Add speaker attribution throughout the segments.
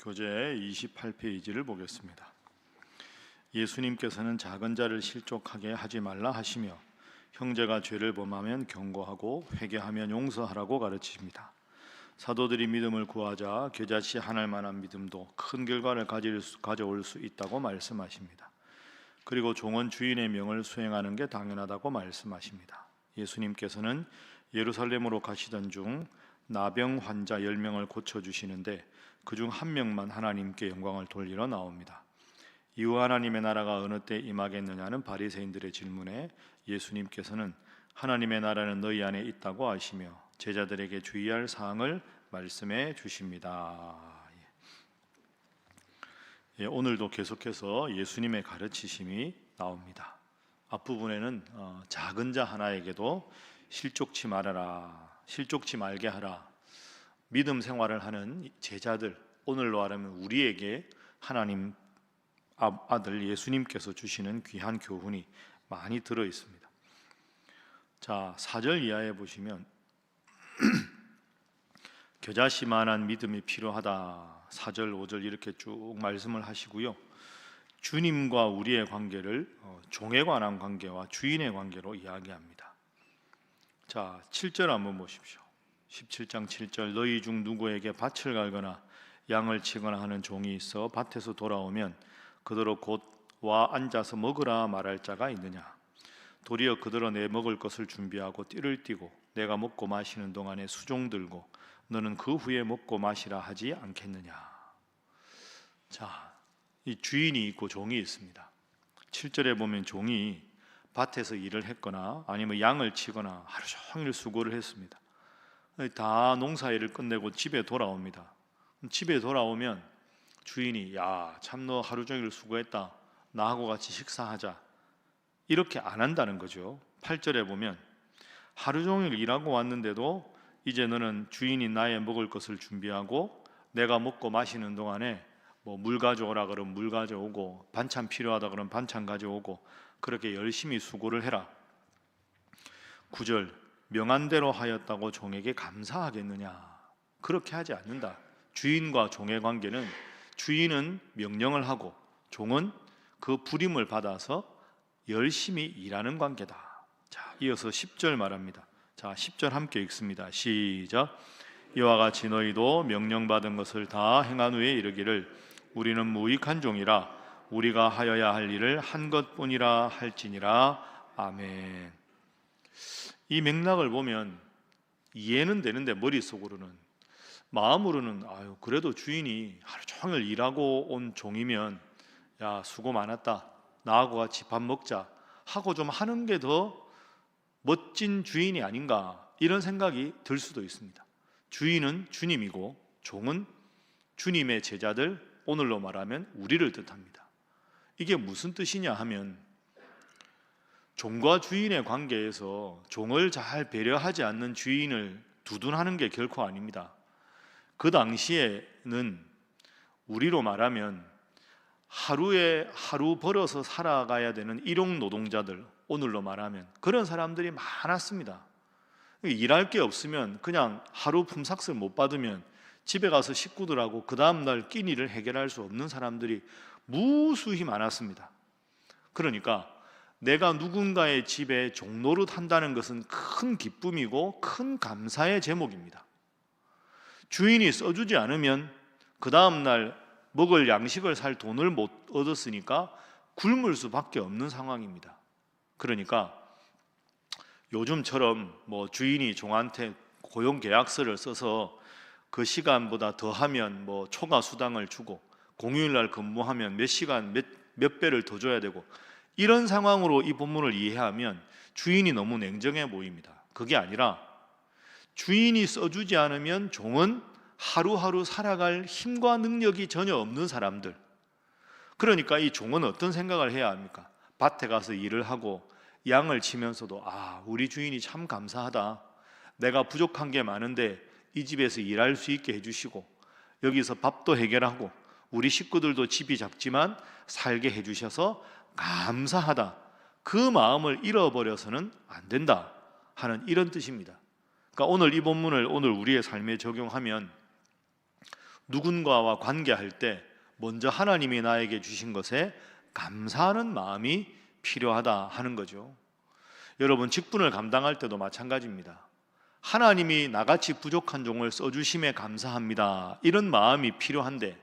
Speaker 1: 교재 28페이지를 보겠습니다. 예수님께서는 작은 자를 실족하게 하지 말라 하시며 형제가 죄를 범하면 경고하고 회개하면 용서하라고 가르치십니다. 사도들이 믿음을 구하자 겨자씨 하나일 만한 믿음도 큰 결과를 가져올 수 있다고 말씀하십니다. 그리고 종은 주인의 명을 수행하는 게 당연하다고 말씀하십니다. 예수님께서는 예루살렘으로 가시던 중 나병 환자 10명을 고쳐주시는데 그중 한 명만 하나님께 영광을 돌리러 나옵니다. 이후 하나님의 나라가 어느 때 임하겠느냐는 바리새인들의 질문에 예수님께서는 하나님의 나라는 너희 안에 있다고 하시며 제자들에게 주의할 사항을 말씀해 주십니다. 오늘도 계속해서 예수님의 가르치심이 나옵니다. 앞부분에는 작은 자 하나에게도 실족치 말아라, 실족치 말게 하라. 믿음 생활을 하는 제자들, 오늘로 하면 우리에게 하나님 아들 예수님께서 주시는 귀한 교훈이 많이 들어 있습니다. 자, 4절 이하에 보시면 겨자씨만한 믿음이 필요하다. 4절, 5절 이렇게 쭉 말씀을 하시고요. 주님과 우리의 관계를 종에 관한 관계와 주인의 관계로 이야기합니다. 자, 7절 한번 보십시오. 17장 7절 너희 중 누구에게 밭을 갈거나 양을 치거나 하는 종이 있어 밭에서 돌아오면 그대로 곧 와 앉아서 먹으라 말할 자가 있느냐. 도리어 그대로 내 먹을 것을 준비하고 띠를 띠고 내가 먹고 마시는 동안에 수종 들고 너는 그 후에 먹고 마시라 하지 않겠느냐. 자, 이 주인이 있고 종이 있습니다. 7절에 보면 종이 밭에서 일을 했거나 아니면 양을 치거나 하루 종일 수고를 했습니다. 다 농사일을 끝내고 집에 돌아옵니다. 집에 돌아오면 주인이 야, 참 너 하루 종일 수고했다. 나하고 같이 식사하자. 이렇게 안 한다는 거죠. 8절에 보면 하루 종일 일하고 왔는데도 이제 너는 주인이 나의 먹을 것을 준비하고 내가 먹고 마시는 동안에 뭐 물 가져오라 그러면 물 가져오고 반찬 필요하다 그러면 반찬 가져오고 그렇게 열심히 수고를 해라. 9절 명한 대로 하였다고 종에게 감사하겠느냐. 그렇게 하지 않는다. 주인과 종의 관계는 주인은 명령을 하고 종은 그 부림을 받아서 열심히 일하는 관계다. 자, 이어서 10절 말합니다. 자, 10절 함께 읽습니다. 시작. 이와 같이 너희도 명령받은 것을 다 행한 후에 이르기를 우리는 무익한 종이라 우리가 하여야 할 일을 한 것뿐이라 할지니라. 아멘. 이 맥락을 보면 이해는 되는데 머릿속으로는, 마음으로는 아유 그래도 주인이 하루 종일 일하고 온 종이면 야 수고 많았다, 나하고 같이 밥 먹자 하고 좀 하는 게 더 멋진 주인이 아닌가, 이런 생각이 들 수도 있습니다. 주인은 주님이고 종은 주님의 제자들, 오늘로 말하면 우리를 뜻합니다. 이게 무슨 뜻이냐 하면 종과 주인의 관계에서 종을 잘 배려하지 않는 주인을 두둔하는 게 결코 아닙니다. 그 당시에는 우리로 말하면 하루에 하루 벌어서 살아가야 되는 일용 노동자들, 오늘로 말하면 그런 사람들이 많았습니다. 일할 게 없으면 그냥 하루 품삯을 못 받으면 집에 가서 식구들하고 그 다음날 끼니를 해결할 수 없는 사람들이 무수히 많았습니다. 그러니까 내가 누군가의 집에 종노릇 한다는 것은 큰 기쁨이고 큰 감사의 제목입니다. 주인이 써주지 않으면 그 다음날 먹을 양식을 살 돈을 못 얻었으니까 굶을 수밖에 없는 상황입니다. 그러니까 요즘처럼 뭐 주인이 종한테 고용계약서를 써서 그 시간보다 더하면 뭐 초과 수당을 주고 공휴일날 근무하면 몇 시간 몇 배를 더 줘야 되고, 이런 상황으로 이 본문을 이해하면 주인이 너무 냉정해 보입니다. 그게 아니라 주인이 써주지 않으면 종은 하루하루 살아갈 힘과 능력이 전혀 없는 사람들. 그러니까 이 종은 어떤 생각을 해야 합니까? 밭에 가서 일을 하고 양을 치면서도 아, 우리 주인이 참 감사하다. 내가 부족한 게 많은데 이 집에서 일할 수 있게 해주시고 여기서 밥도 해결하고 우리 식구들도 집이 작지만 살게 해주셔서 감사하다. 그 마음을 잃어버려서는 안 된다 하는 이런 뜻입니다. 그러니까 오늘 이 본문을 오늘 우리의 삶에 적용하면 누군가와 관계할 때 먼저 하나님이 나에게 주신 것에 감사하는 마음이 필요하다 하는 거죠. 여러분, 직분을 감당할 때도 마찬가지입니다. 하나님이 나같이 부족한 종을 써주심에 감사합니다, 이런 마음이 필요한데,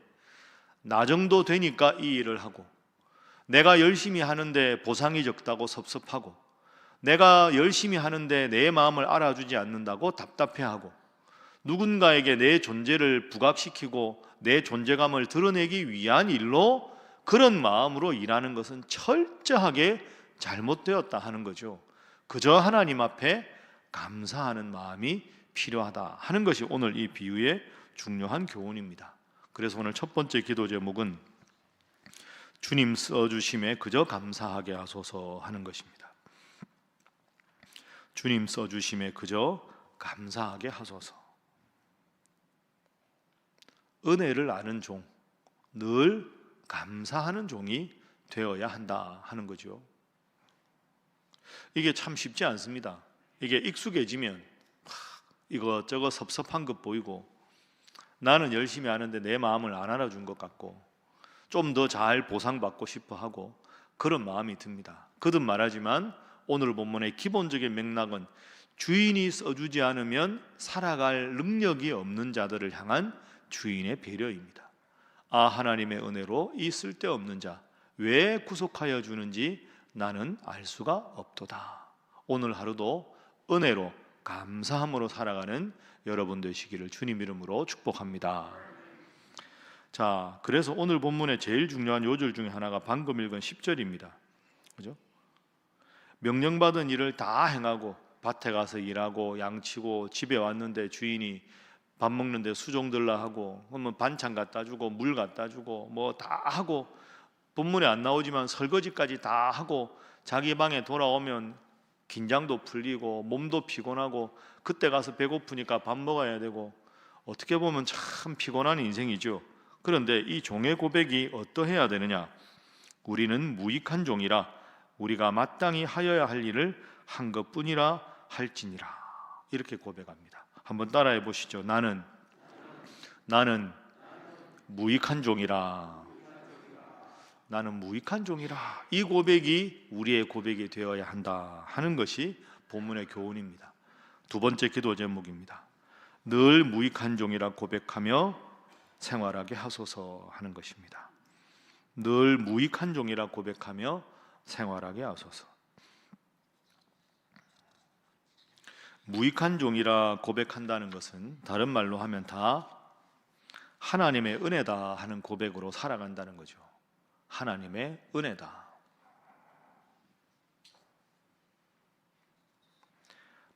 Speaker 1: 나 정도 되니까 이 일을 하고, 내가 열심히 하는데 보상이 적다고 섭섭하고, 내가 열심히 하는데 내 마음을 알아주지 않는다고 답답해하고, 누군가에게 내 존재를 부각시키고 내 존재감을 드러내기 위한 일로 그런 마음으로 일하는 것은 철저하게 잘못되었다 하는 거죠. 그저 하나님 앞에 감사하는 마음이 필요하다 하는 것이 오늘 이 비유의 중요한 교훈입니다. 그래서 오늘 첫 번째 기도 제목은 주님 써주심에 그저 감사하게 하소서 하는 것입니다. 주님 써주심에 그저 감사하게 하소서. 은혜를 아는 종, 늘 감사하는 종이 되어야 한다 하는 거죠. 이게 참 쉽지 않습니다. 이게 익숙해지면 이것저것 섭섭한 것 보이고, 나는 열심히 하는데 내 마음을 안 알아준 것 같고, 좀 더 잘 보상받고 싶어 하고, 그런 마음이 듭니다. 거듭 말하지만 오늘 본문의 기본적인 맥락은 주인이 써주지 않으면 살아갈 능력이 없는 자들을 향한 주인의 배려입니다. 아, 하나님의 은혜로 이 쓸데없는 자 왜 구속하여 주는지 나는 알 수가 없도다. 오늘 하루도 은혜로 감사함으로 살아가는 여러분 되시기를 주님 이름으로 축복합니다. 자, 그래서 오늘 본문의 제일 중요한 요절 중에 하나가 방금 읽은 10절입니다. 그죠? 명령받은 일을 다 행하고 밭에 가서 일하고 양치고 집에 왔는데 주인이 밥 먹는데 수종 들라 하고, 그러면 반찬 갖다 주고 물 갖다 주고 뭐 다 하고, 본문에 안 나오지만 설거지까지 다 하고 자기 방에 돌아오면 긴장도 풀리고 몸도 피곤하고, 그때 가서 배고프니까 밥 먹어야 되고, 어떻게 보면 참 피곤한 인생이죠. 그런데 이 종의 고백이 어떠해야 되느냐? 우리는 무익한 종이라 우리가 마땅히 하여야 할 일을 한 것뿐이라 할지니라. 이렇게 고백합니다. 한번 따라해 보시죠. 나는 무익한 종이라. 나는 무익한 종이라. 이 고백이 우리의 고백이 되어야 한다 하는 것이 본문의 교훈입니다. 두 번째 기도 제목입니다. 늘 무익한 종이라 고백하며 생활하게 하소서 하는 것입니다. 늘 무익한 종이라 고백하며 생활하게 하소서. 무익한 종이라 고백한다는 것은 다른 말로 하면 다 하나님의 은혜다 하는 고백으로 살아간다는 거죠. 하나님의 은혜다.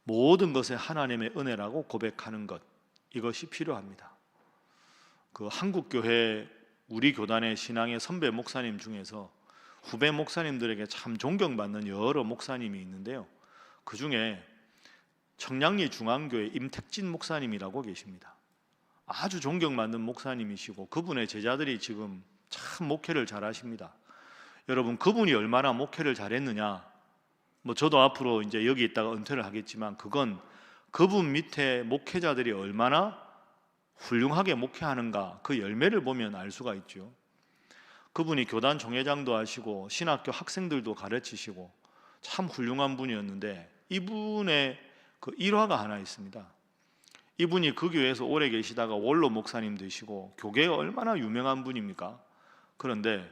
Speaker 1: 모든 것에 하나님의 은혜라고 고백하는 것, 이것이 필요합니다. 그 한국교회 우리 교단의 신앙의 선배 목사님 중에서 후배 목사님들에게 참 존경받는 여러 목사님이 있는데요, 그 중에 청량리 중앙교회 임택진 목사님이라고 계십니다. 아주 존경받는 목사님이시고 그분의 제자들이 지금 참 목회를 잘하십니다. 여러분, 그분이 얼마나 목회를 잘했느냐, 뭐 저도 앞으로 이제 여기 있다가 은퇴를 하겠지만 그건 그분 밑에 목회자들이 얼마나 훌륭하게 목회하는가, 그 열매를 보면 알 수가 있죠. 그분이 교단 총회장도 하시고 신학교 학생들도 가르치시고 참 훌륭한 분이었는데, 이분의 그 일화가 하나 있습니다. 이분이 그 교회에서 오래 계시다가 원로 목사님 되시고 교계에 얼마나 유명한 분입니까? 그런데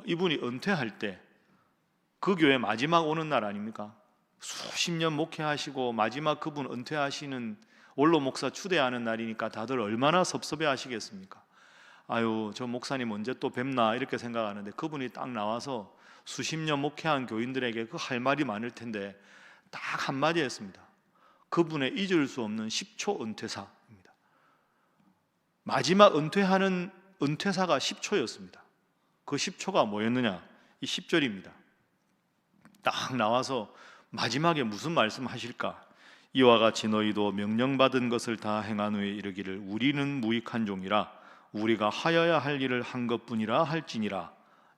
Speaker 1: 이분이 은퇴할 때 그 교회 마지막 오는 날 아닙니까? 수십 년 목회하시고 마지막 그분 은퇴하시는 원로 목사 추대하는 날이니까 다들 얼마나 섭섭해 하시겠습니까? 아유, 저 목사님 언제 또 뵙나 이렇게 생각하는데, 그분이 딱 나와서 수십 년 목회한 교인들에게 그 할 말이 많을 텐데 딱 한마디 했습니다. 그분의 잊을 수 없는 10초 은퇴사입니다. 마지막 은퇴하는 은퇴사가 10초였습니다. 그 10초가 뭐였느냐? 이 10절입니다. 딱 나와서 마지막에 무슨 말씀 하실까? 이와 같이 너희도 명령받은 것을 다 행한 후에 이르기를 우리는 무익한 종이라 우리가 하여야 할 일을 한 것뿐이라 할지니라.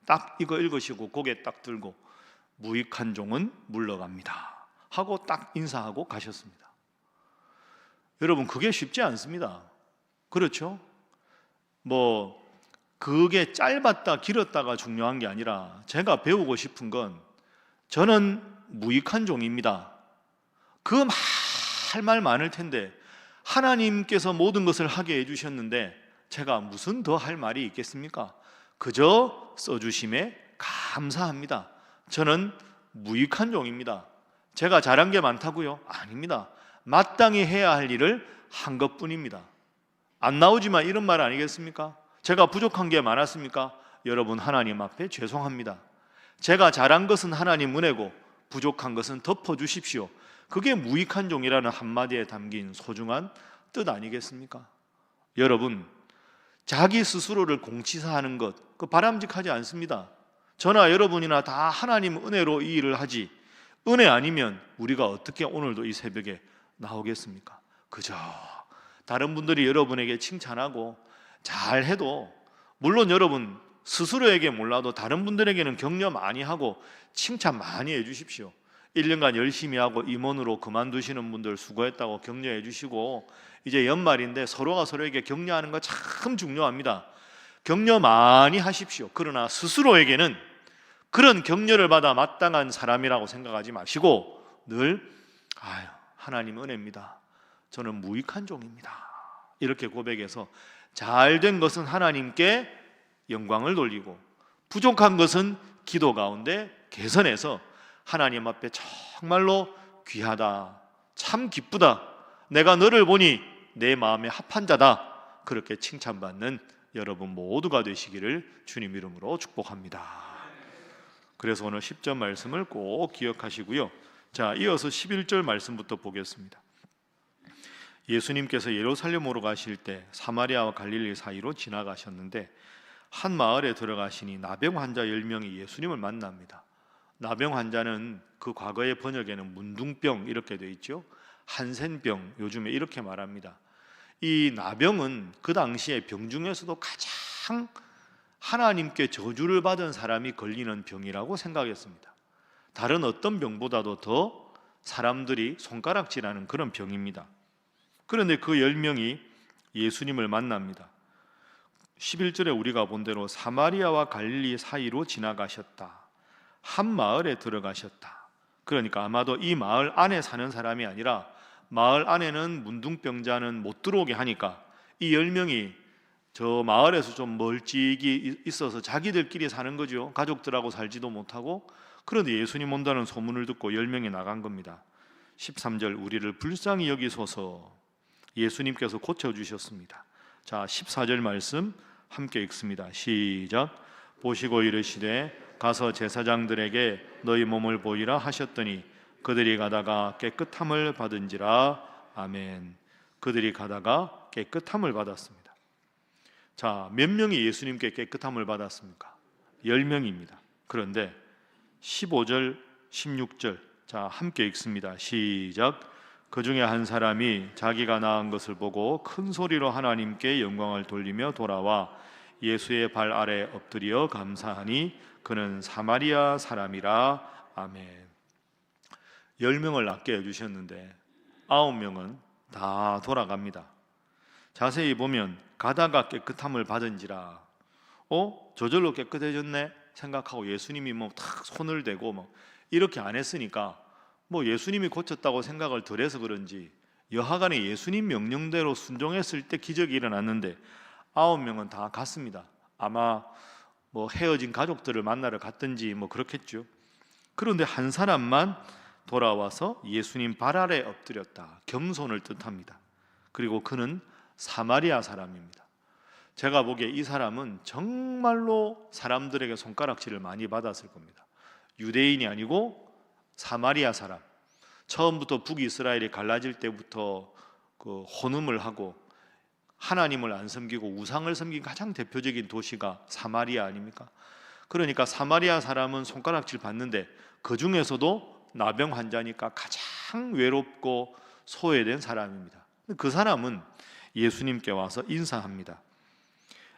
Speaker 1: 딱 이거 읽으시고 고개 딱 들고 무익한 종은 물러갑니다 하고 딱 인사하고 가셨습니다. 여러분, 그게 쉽지 않습니다. 그렇죠? 뭐 그게 짧았다 길었다가 중요한 게 아니라 제가 배우고 싶은 건 저는 무익한 종입니다. 그 할 말 많을 텐데 하나님께서 모든 것을 하게 해주셨는데 제가 무슨 더 할 말이 있겠습니까? 그저 써주심에 감사합니다. 저는 무익한 종입니다. 제가 잘한 게 많다고요? 아닙니다. 마땅히 해야 할 일을 한 것뿐입니다. 안 나오지만 이런 말 아니겠습니까? 제가 부족한 게 많았습니까? 여러분, 하나님 앞에 죄송합니다. 제가 잘한 것은 하나님 은혜고 부족한 것은 덮어주십시오. 그게 무익한 종이라는 한마디에 담긴 소중한 뜻 아니겠습니까? 여러분, 자기 스스로를 공치사하는 것, 그 바람직하지 않습니다. 저나 여러분이나 다 하나님 은혜로 이 일을 하지, 은혜 아니면 우리가 어떻게 오늘도 이 새벽에 나오겠습니까? 그저 다른 분들이 여러분에게 칭찬하고 잘해도, 물론 여러분 스스로에게 몰라도 다른 분들에게는 격려 많이 하고 칭찬 많이 해주십시오. 1년간 열심히 하고 임원으로 그만두시는 분들 수고했다고 격려해 주시고, 이제 연말인데 서로가 서로에게 격려하는 거 참 중요합니다. 격려 많이 하십시오. 그러나 스스로에게는 그런 격려를 받아 마땅한 사람이라고 생각하지 마시고 늘 하나님 은혜입니다. 저는 무익한 종입니다. 이렇게 고백해서 잘된 것은 하나님께 영광을 돌리고 부족한 것은 기도 가운데 개선해서 하나님 앞에 정말로 귀하다, 참 기쁘다, 내가 너를 보니 내 마음에 합한 자다, 그렇게 칭찬받는 여러분 모두가 되시기를 주님 이름으로 축복합니다. 그래서 오늘 10절 말씀을 꼭 기억하시고요. 자, 이어서 11절 말씀부터 보겠습니다. 예수님께서 예루살렘으로 가실 때 사마리아와 갈릴리 사이로 지나가셨는데 한 마을에 들어가시니 나병 환자 10명이 예수님을 만납니다. 나병 환자는 그 과거의 번역에는 문둥병 이렇게 되어 있죠. 한센병, 요즘에 이렇게 말합니다. 이 나병은 그 당시에 병 중에서도 가장 하나님께 저주를 받은 사람이 걸리는 병이라고 생각했습니다. 다른 어떤 병보다도 더 사람들이 손가락질하는 그런 병입니다. 그런데 그 10명이 예수님을 만납니다. 11절에 우리가 본 대로 사마리아와 갈릴리 사이로 지나가셨다, 한 마을에 들어가셨다. 그러니까 아마도 이 마을 안에 사는 사람이 아니라 마을 안에는 문둥병자는 못 들어오게 하니까 이 10명이 저 마을에서 좀 멀찍이 있어서 자기들끼리 사는 거죠. 가족들하고 살지도 못하고. 그런데 예수님 온다는 소문을 듣고 10명이 나간 겁니다. 13절, 우리를 불쌍히 여기소서. 예수님께서 고쳐주셨습니다. 자, 14절 말씀 함께 읽습니다. 시작. 보시고 이르시되 가서 제사장들에게 너희 몸을 보이라 하셨더니 그들이 가다가 깨끗함을 받은지라. 아멘. 그들이 가다가 깨끗함을 받았습니다. 자, 몇 명이 예수님께 깨끗함을 받았습니까? 10명입니다. 그런데 15절, 16절, 자, 함께 읽습니다. 시작. 그 중에 한 사람이 자기가 나은 것을 보고 큰 소리로 하나님께 영광을 돌리며 돌아와 예수의 발 아래 엎드려 감사하니 그는 사마리아 사람이라. 아멘. 10명을 낫게 해주셨는데 9명은 다 돌아갑니다. 자세히 보면 가다가 깨끗함을 받은지라, 저절로 깨끗해졌네 생각하고 예수님이 탁 손을 대고 이렇게 안 했으니까 예수님이 고쳤다고 생각을 덜 해서 그런지 여하간에 예수님 명령대로 순종했을 때 기적이 일어났는데 9명은 다 갔습니다. 아마 헤어진 가족들을 만나러 갔든지 그렇겠죠. 그런데 한 사람만 돌아와서 예수님 발 아래 엎드렸다. 겸손을 뜻합니다. 그리고 그는 사마리아 사람입니다. 제가 보기에 이 사람은 정말로 사람들에게 손가락질을 많이 받았을 겁니다. 유대인이 아니고 사마리아 사람. 처음부터 북이스라엘이 갈라질 때부터 그 혼음을 하고 하나님을 안 섬기고 우상을 섬긴 가장 대표적인 도시가 사마리아 아닙니까? 그러니까 사마리아 사람은 손가락질 받는데 그 중에서도 나병 환자니까 가장 외롭고 소외된 사람입니다. 그 사람은 예수님께 와서 인사합니다.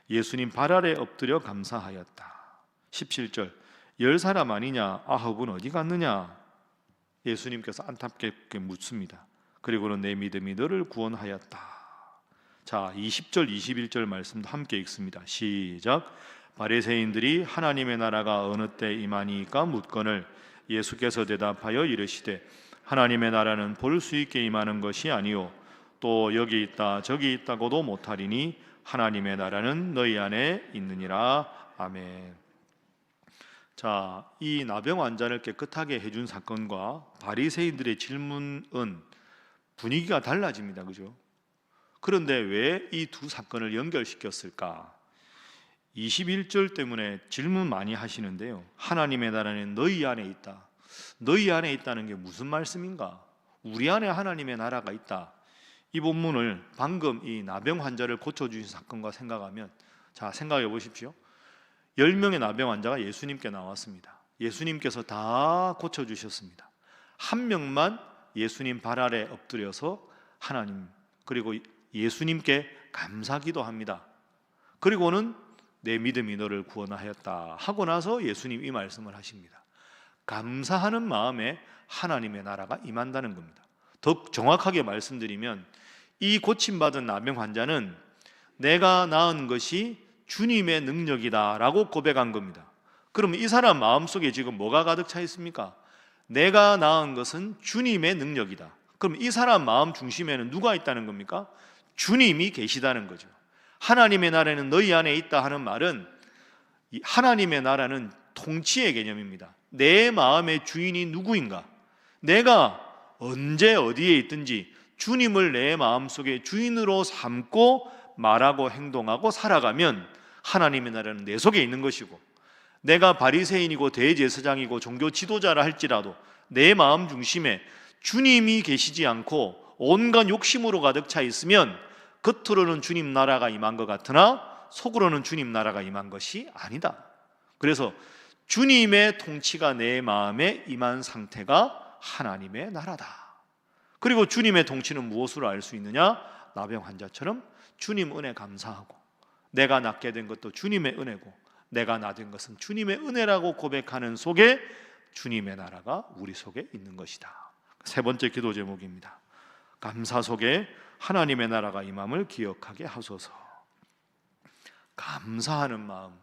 Speaker 1: 예수님 발 아래 엎드려 감사하였다. 17절, 10사람 아니냐? 아합은 어디 갔느냐? 예수님께서 안타깝게 묻습니다. 그리고는 내 믿음이 너를 구원하였다. 자, 20절 21절 말씀도 함께 읽습니다. 시작. 바리새인들이 하나님의 나라가 어느 때 임하니까 묻거늘 예수께서 대답하여 이르시되 하나님의 나라는 볼 수 있게 임하는 것이 아니요 또 여기 있다 저기 있다고도 못하리니 하나님의 나라는 너희 안에 있느니라. 아멘. 자, 이 나병 환자를 깨끗하게 해준 사건과 바리새인들의 질문은 분위기가 달라집니다. 그죠? 그런데 왜 이 두 사건을 연결시켰을까? 21절 때문에 질문 많이 하시는데요. 하나님의 나라는 너희 안에 있다. 너희 안에 있다는 게 무슨 말씀인가? 우리 안에 하나님의 나라가 있다. 이 본문을 방금 이 나병 환자를 고쳐주신 사건과 생각하면, 자, 생각해 보십시오. 10명의 나병 환자가 예수님께 나왔습니다. 예수님께서 다 고쳐주셨습니다. 한 명만 예수님 발 아래 엎드려서 하나님, 그리고 예수님께 감사기도 합니다. 그리고는 내 믿음이 너를 구원하였다 하고 나서 예수님 이 말씀을 하십니다. 감사하는 마음에 하나님의 나라가 임한다는 겁니다. 더 정확하게 말씀드리면 이 고침받은 나병 환자는 내가 낳은 것이 주님의 능력이다 라고 고백한 겁니다. 그럼 이 사람 마음속에 지금 뭐가 가득 차 있습니까? 내가 낳은 것은 주님의 능력이다. 그럼 이 사람 마음 중심에는 누가 있다는 겁니까? 주님이 계시다는 거죠. 하나님의 나라는 너희 안에 있다 하는 말은, 하나님의 나라는 통치의 개념입니다. 내 마음의 주인이 누구인가? 내가 언제 어디에 있든지 주님을 내 마음속에 주인으로 삼고 말하고 행동하고 살아가면 하나님의 나라는 내 속에 있는 것이고, 내가 바리새인이고 대제사장이고 종교 지도자라 할지라도 내 마음 중심에 주님이 계시지 않고 온갖 욕심으로 가득 차 있으면 겉으로는 주님 나라가 임한 것 같으나 속으로는 주님 나라가 임한 것이 아니다. 그래서 주님의 통치가 내 마음에 임한 상태가 하나님의 나라다. 그리고 주님의 통치는 무엇으로 알 수 있느냐? 나병 환자처럼 주님 은혜 감사하고, 내가 낫게 된 것도 주님의 은혜고 내가 나된 것은 주님의 은혜라고 고백하는 속에 주님의 나라가 우리 속에 있는 것이다. 세 번째 기도 제목입니다. 감사 속에 하나님의 나라가 임함을 기억하게 하소서. 감사하는 마음,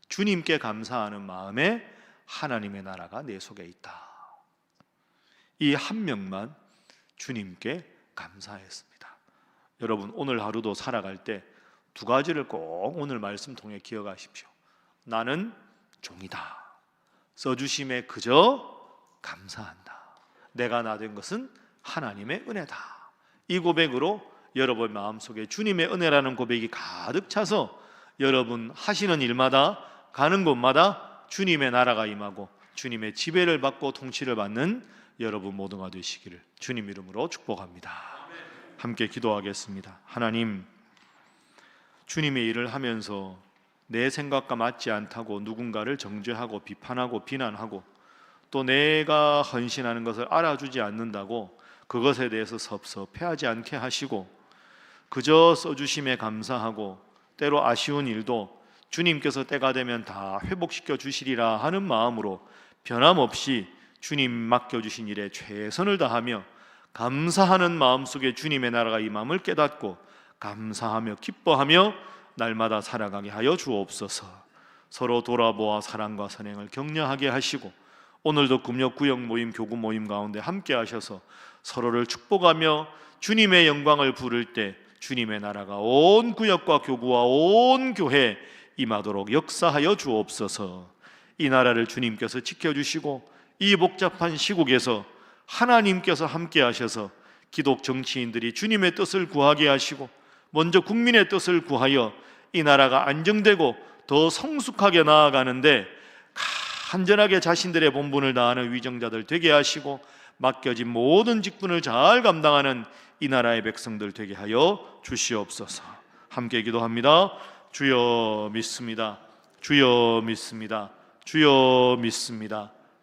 Speaker 1: 주님께 감사하는 마음에 하나님의 나라가 내 속에 있다. 이 한 명만 주님께 감사했습니다. 여러분, 오늘 하루도 살아갈 때 두 가지를 꼭 오늘 말씀 통해 기억하십시오. 나는 종이다. 써주심에 그저 감사한다. 내가 나된 것은 하나님의 은혜다. 이 고백으로 여러분 마음속에 주님의 은혜라는 고백이 가득 차서 여러분 하시는 일마다 가는 곳마다 주님의 나라가 임하고 주님의 지배를 받고 통치를 받는 여러분 모두가 되시기를 주님 이름으로 축복합니다. 함께 기도하겠습니다. 하나님, 주님의 일을 하면서 내 생각과 맞지 않다고 누군가를 정죄하고 비판하고 비난하고 또 내가 헌신하는 것을 알아주지 않는다고 그것에 대해서 섭섭해하지 않게 하시고 그저 써주심에 감사하고 때로 아쉬운 일도 주님께서 때가 되면 다 회복시켜 주시리라 하는 마음으로 변함없이 주님 맡겨주신 일에 최선을 다하며 감사하는 마음속에 주님의 나라가 임함을 깨닫고 감사하며 기뻐하며 날마다 살아가게 하여 주옵소서. 서로 돌아보아 사랑과 선행을 격려하게 하시고 오늘도 금요 구역 모임, 교구 모임 가운데 함께 하셔서 서로를 축복하며 주님의 영광을 부를 때 주님의 나라가 온 구역과 교구와 온 교회에 임하도록 역사하여 주옵소서. 이 나라를 주님께서 지켜주시고 이 복잡한 시국에서 하나님께서 함께 하셔서 기독 정치인들이 주님의 뜻을 구하게 하시고 먼저 국민의 뜻을 구하여 이 나라가 안정되고 더 성숙하게 나아가는데 간절하게 자신들의 본분을 다하는 위정자들 되게 하시고 맡겨진 모든 직분을 잘 감당하는 이 나라의 백성들 되게 하여 주시옵소서. 함께 기도합니다. 주여 믿습니다. 주여 믿습니다. 주여 믿습니다.